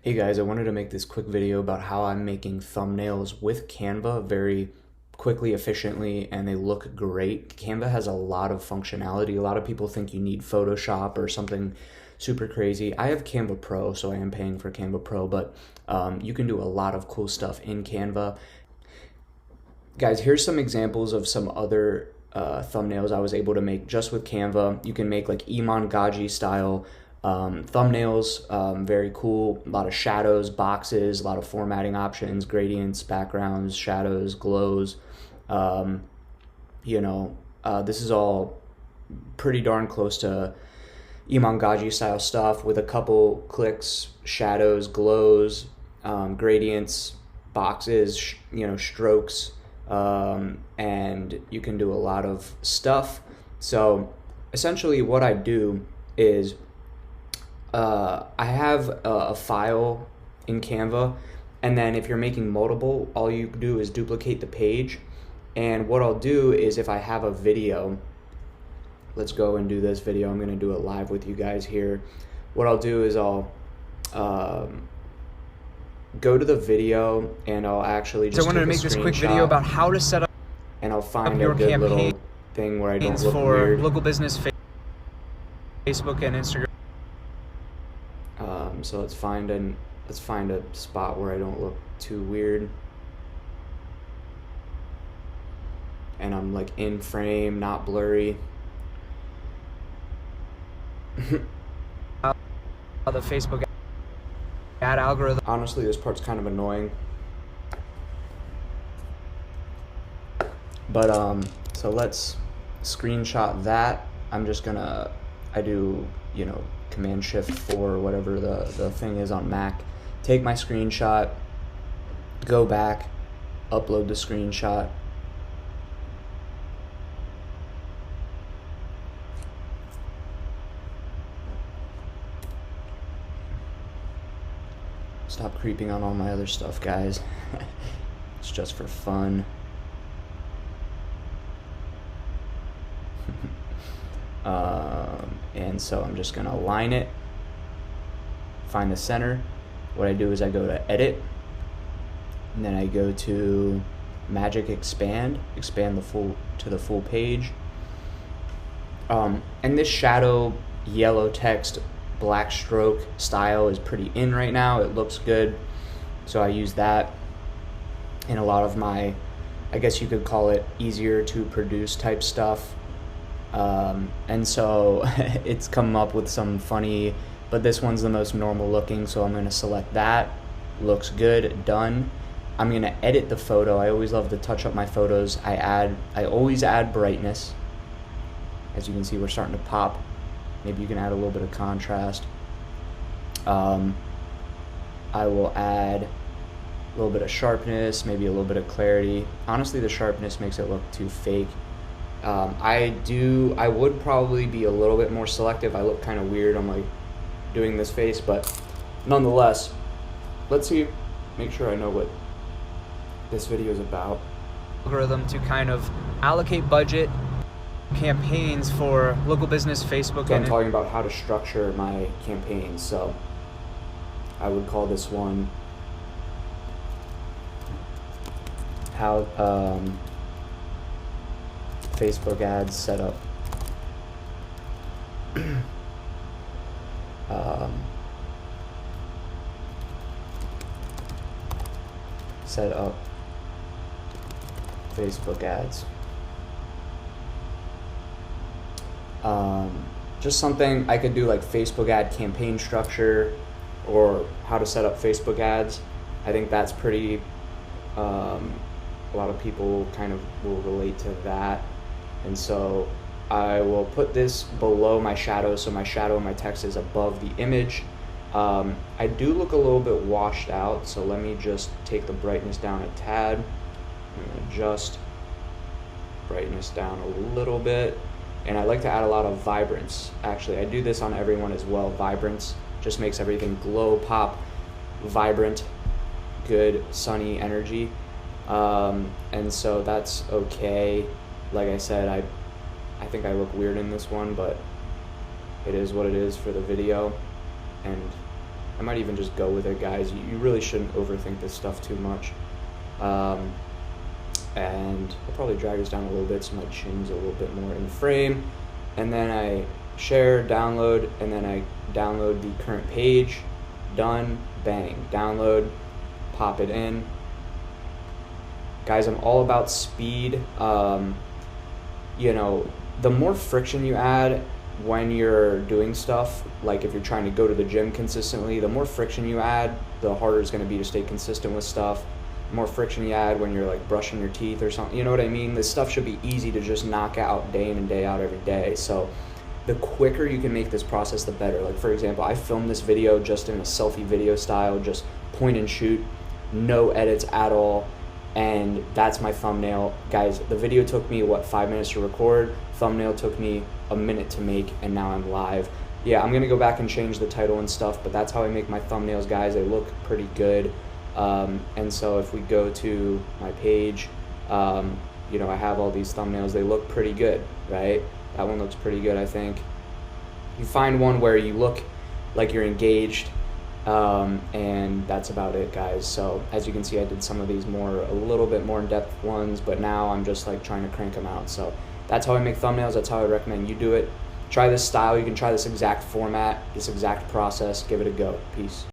Hey guys, I wanted to make this quick video about how I'm making thumbnails with Canva very quickly, efficiently, and they look great. Canva has a lot of functionality. A lot of people think you need Photoshop or something super crazy. I have Canva Pro, so I am paying for Canva Pro, but you can do a lot of cool stuff in Canva. Guys, here's some examples of some other thumbnails I was able to make just with Canva. You can make like Iman Gaji style thumbnails, very cool. A lot of shadows, boxes, a lot of formatting options, gradients, backgrounds, shadows, glows. This is all pretty darn close to Iman Gaji style stuff with a couple clicks, shadows, glows, gradients, boxes, strokes, and you can do a lot of stuff. So essentially what I do is I have a file in Canva, and then if you're making multiple, all you do is duplicate the page. And what I'll do is if I have a video, let's go and do this video. I'm going to do it live with you guys here. What I'll do is I'll go to the video and I'll actually just So I wanted to make this quick video about how to set up and I'll find your a good campaign little thing where I don't look for weird. local business, Facebook and Instagram. So let's find a spot where I don't look too weird. And I'm like in frame, not blurry. The Facebook ad algorithm. Honestly, this part's kind of annoying. But so let's screenshot that. I do, Command Shift 4 or whatever the thing is on Mac. Take my screenshot, go back, upload the screenshot. Stop creeping on all my other stuff, guys. It's just for fun. And so I'm just gonna align it, find the center. What I do is I go to edit, and then I go to magic expand the full page. And this shadow yellow text black stroke style is pretty in right now. It looks good, so I use that in a lot of my, I guess you could call it easier to produce type stuff. And so it's come up with some funny, but this one's the most normal looking, so I'm going to select that. Looks good, done. I'm going to edit the photo. I always love to touch up my photos. I always add brightness. As you can see, we're starting to pop. Maybe you can add a little bit of contrast. I will add a little bit of sharpness, maybe a little bit of clarity. Honestly, the sharpness makes it look too fake. I would probably be a little bit more selective. I look kind of weird. I'm like doing this face, but nonetheless, let's see, make sure I know what this video is about. Algorithm to kind of allocate budget campaigns for local business, Facebook. So I'm talking about how to structure my campaigns. So I would call this one how Facebook ads set up. Set up Facebook ads. Just something I could do like Facebook ad campaign structure or how to set up Facebook ads. I think that's pretty, a lot of people kind of will relate to that. And so I will put this below my shadow, so my shadow and my text is above the image. I do look a little bit washed out, so let me just take the brightness down a tad. I'm going to adjust brightness down a little bit. And I like to add a lot of vibrance. Actually, I do this on everyone as well. Vibrance just makes everything glow, pop, vibrant, good, sunny energy. And so that's okay. Like I said, I think I look weird in this one, but it is what it is for the video. And I might even just go with it, guys. You really shouldn't overthink this stuff too much. And I'll probably drag this down a little bit so my chin's a little bit more in the frame. And then I share, download, and then I download the current page. Done, bang, download, pop it in. Guys, I'm all about speed. You know, the more friction you add when you're doing stuff, like if you're trying to go to the gym consistently, the more friction you add, the harder it's going to be to stay consistent with stuff. The more friction you add when you're like brushing your teeth or something, you know what I mean? This stuff should be easy to just knock out day in and day out every day. So the quicker you can make this process, the better. Like for example, I filmed this video just in a selfie video style, just point and shoot, no edits at all. And that's my thumbnail. Guys, the video took me, 5 minutes to record? Thumbnail took me a minute to make, and now I'm live. Yeah, I'm gonna go back and change the title and stuff, but that's how I make my thumbnails, guys. They look pretty good. And so if we go to my page, you know, I have all these thumbnails. They look pretty good, right? That one looks pretty good, I think. You find one where you look like you're engaged, and that's about it, guys. So as you can see, I did some of these a little bit more in-depth ones, but now I'm just like trying to crank them out. So that's how I make thumbnails. That's how I recommend you do it. Try this style. You can try this exact format, this exact process. Give it a go. Peace.